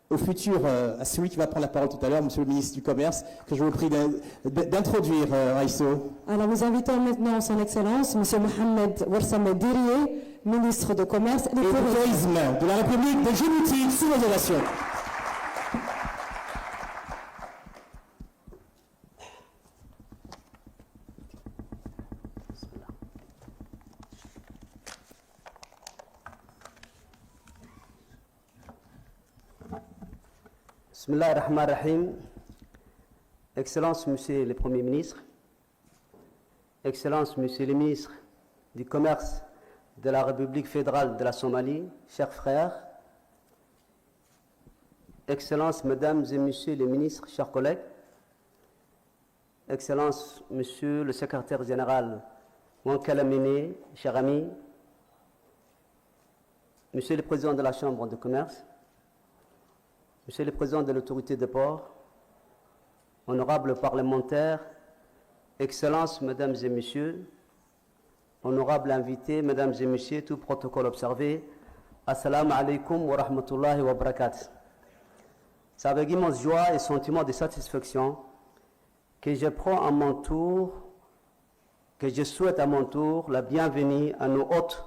au futur, à celui qui va prendre la parole tout à l'heure, Monsieur le ministre du Commerce, que je vous prie d'introduire Raïsso. Alors nous invitons maintenant son Excellence, Monsieur Mohamed Ouarsame Dirié, ministre de Commerce et du Tourisme de la République de Djibouti, sous vos ovations. Bismillah ar-Rahman ar-Rahim. Excellence, Monsieur le Premier ministre, Excellence, Monsieur le ministre du Commerce de la République fédérale de la Somalie, chers frères, Excellences, Mesdames et Messieurs les ministres, chers collègues, Excellences, Monsieur le Secrétaire général Wankalamene, chers amis, Monsieur le Président de la Chambre de commerce, Monsieur le Président de l'Autorité des ports, honorables parlementaires, Excellences, Mesdames et Messieurs, honorables invités, Mesdames et Messieurs, tout protocole observé, Assalamu alaikum wa rahmatullahi wa barakatuh. C'est avec immense joie et sentiment de satisfaction que je prends à mon tour, que je souhaite à mon tour la bienvenue à nos hôtes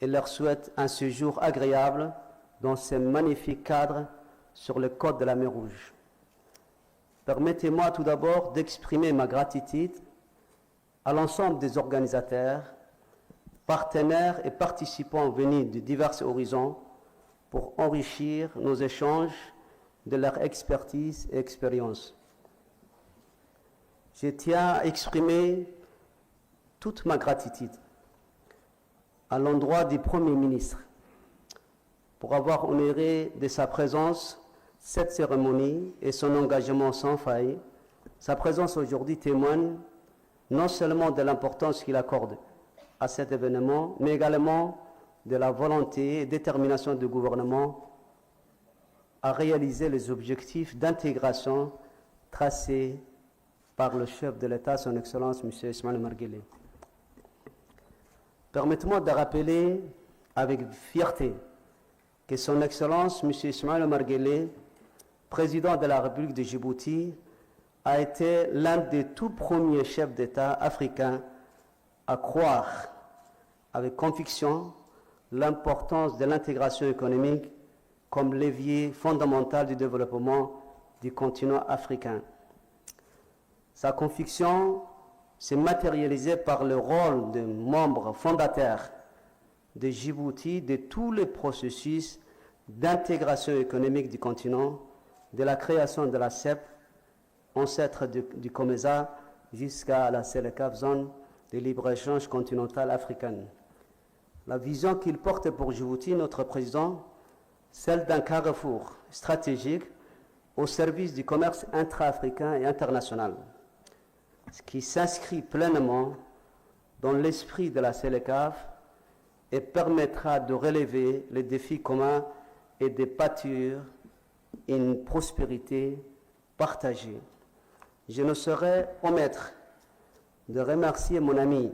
et leur souhaite un séjour agréable dans ce magnifique cadre sur le côte de la mer Rouge. Permettez-moi tout d'abord d'exprimer ma gratitude à l'ensemble des organisateurs, partenaires et participants venus de divers horizons pour enrichir nos échanges de leur expertise et expérience. Je tiens à exprimer toute ma gratitude à l'endroit du Premier ministre pour avoir honoré de sa présence cette cérémonie et son engagement sans faille. Sa présence aujourd'hui témoigne non seulement de l'importance qu'il accorde à cet événement, mais également de la volonté et détermination du gouvernement à réaliser les objectifs d'intégration tracés par le chef de l'État, son Excellence, M. Ismaël Omar Guelleh. Permettez-moi de rappeler avec fierté que son Excellence, M. Ismaël Omar Guelleh, président de la République de Djibouti, a été l'un des tout premiers chefs d'État africains à croire avec conviction l'importance de l'intégration économique comme levier fondamental du développement du continent africain. Sa conviction s'est matérialisée par le rôle de membre fondateur de Djibouti de tous les processus d'intégration économique du continent, de la création de la CEP, ancêtre du COMESA, jusqu'à la CELECAF, zone de libre-échange continentale africaine. La vision qu'il porte pour Djibouti, notre président, celle d'un carrefour stratégique au service du commerce intra-africain et international, ce qui s'inscrit pleinement dans l'esprit de la CELECAF et permettra de relever les défis communs et de bâtir une prospérité partagée. Je ne saurais omettre de remercier mon ami,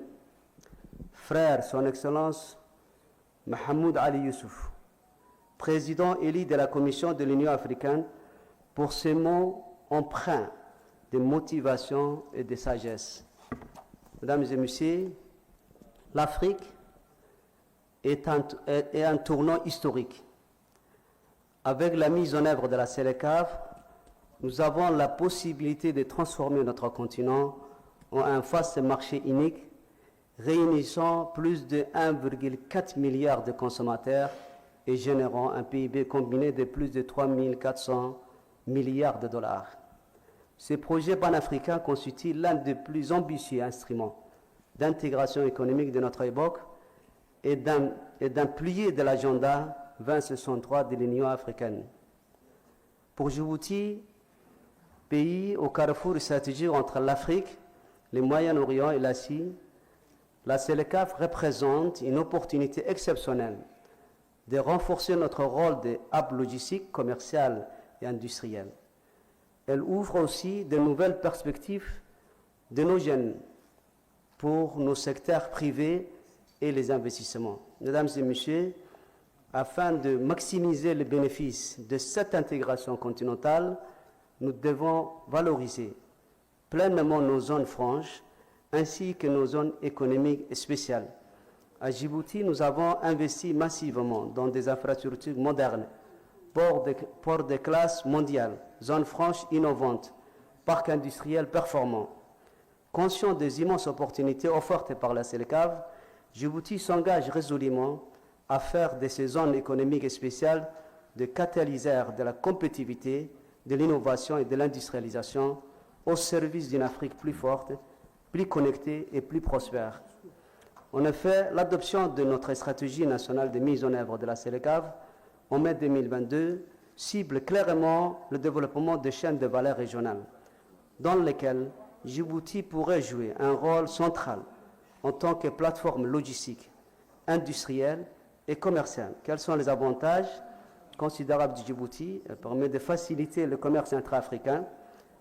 frère, son Excellence Mahamoud Ali Youssouf, président élu de la Commission de l'Union africaine, pour ces mots empreints de motivation et de sagesse. Mesdames et messieurs, l'Afrique est un tournant historique. Avec la mise en œuvre de la CELECAF, nous avons la possibilité de transformer notre continent en un vaste marché unique, réunissant plus de 1,4 milliard de consommateurs et générant un PIB combiné de plus de 3 400 milliards de dollars. Ce projet panafricain constitue l'un des plus ambitieux instruments d'intégration économique de notre époque et d'un pilier de l'agenda 2063 de l'Union africaine. Pour Djibouti, pays au carrefour stratégique entre l'Afrique, le Moyen-Orient et l'Asie, la CELECAF représente une opportunité exceptionnelle de renforcer notre rôle de hub logistique, commercial et industriel. Elle ouvre aussi de nouvelles perspectives de nos jeunes pour nos secteurs privés et les investissements. Mesdames et messieurs, Afin de maximiser les bénéfices de cette intégration continentale, nous devons valoriser pleinement nos zones franches ainsi que nos zones économiques spéciales. À Djibouti, nous avons investi massivement dans des infrastructures modernes, ports de classe mondiale, zones franches innovantes, parcs industriels performants. Conscient des immenses opportunités offertes par la CELECAF, Djibouti s'engage résolument à faire de ces zones économiques spéciales des catalyseurs de la compétitivité, de l'innovation et de l'industrialisation au service d'une Afrique plus forte, plus connectée et plus prospère. En effet, l'adoption de notre stratégie nationale de mise en œuvre de la CELECAF en mai 2022 cible clairement le développement de chaînes de valeur régionales, dans lesquelles Djibouti pourrait jouer un rôle central en tant que plateforme logistique, industrielle et commerciale. Quels sont les avantages considérables de Djibouti? Elle permet de faciliter le commerce intra-africain,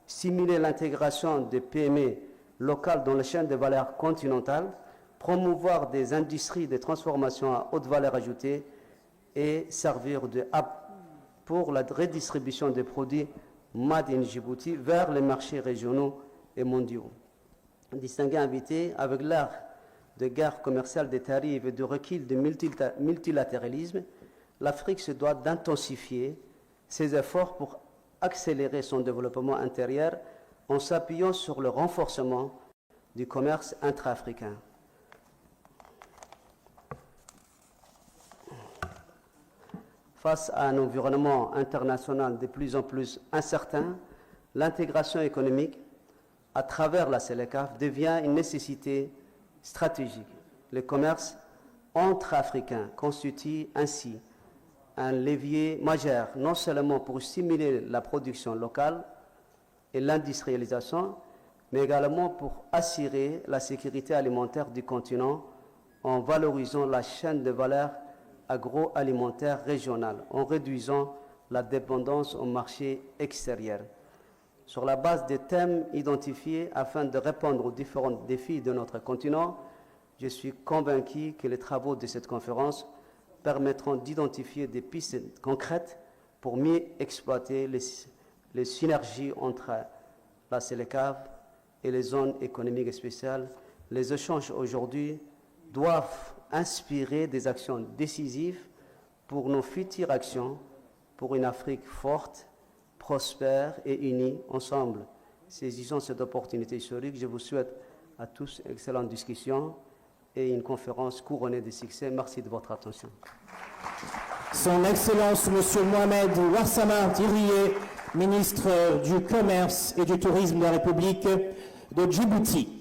stimuler l'intégration des PME locales dans les chaînes de valeur continentales, promouvoir des industries de transformation à haute valeur ajoutée et servir de hub pour la redistribution des produits Made in Djibouti vers les marchés régionaux et mondiaux. Distingués invités, avec l'ère de guerre commerciale des tarifs et de recul du multilatéralisme, l'Afrique se doit d'intensifier ses efforts pour accélérer son développement intérieur en s'appuyant sur le renforcement du commerce intra-africain. Face à un environnement international de plus en plus incertain, l'intégration économique à travers la CELECAF devient une nécessité stratégique. Le commerce entre Africains constitue ainsi un levier majeur, non seulement pour stimuler la production locale et l'industrialisation, mais également pour assurer la sécurité alimentaire du continent en valorisant la chaîne de valeur agroalimentaire régionale, en réduisant la dépendance au marché extérieur. Sur la base des thèmes identifiés afin de répondre aux différents défis de notre continent, je suis convaincu que les travaux de cette conférence permettront d'identifier des pistes concrètes pour mieux exploiter les synergies entre la CELECAF et les zones économiques spéciales. Les échanges aujourd'hui doivent inspirer des actions décisives pour nos futures actions, pour une Afrique forte, prospère et unie ensemble. Saisissons cette opportunité historique. Je vous souhaite à tous une excellente discussion et une conférence couronnée de succès. Merci de votre attention. Son Excellence, Monsieur Mohamed Ouassama Diriye, ministre du Commerce et du Tourisme de la République de Djibouti.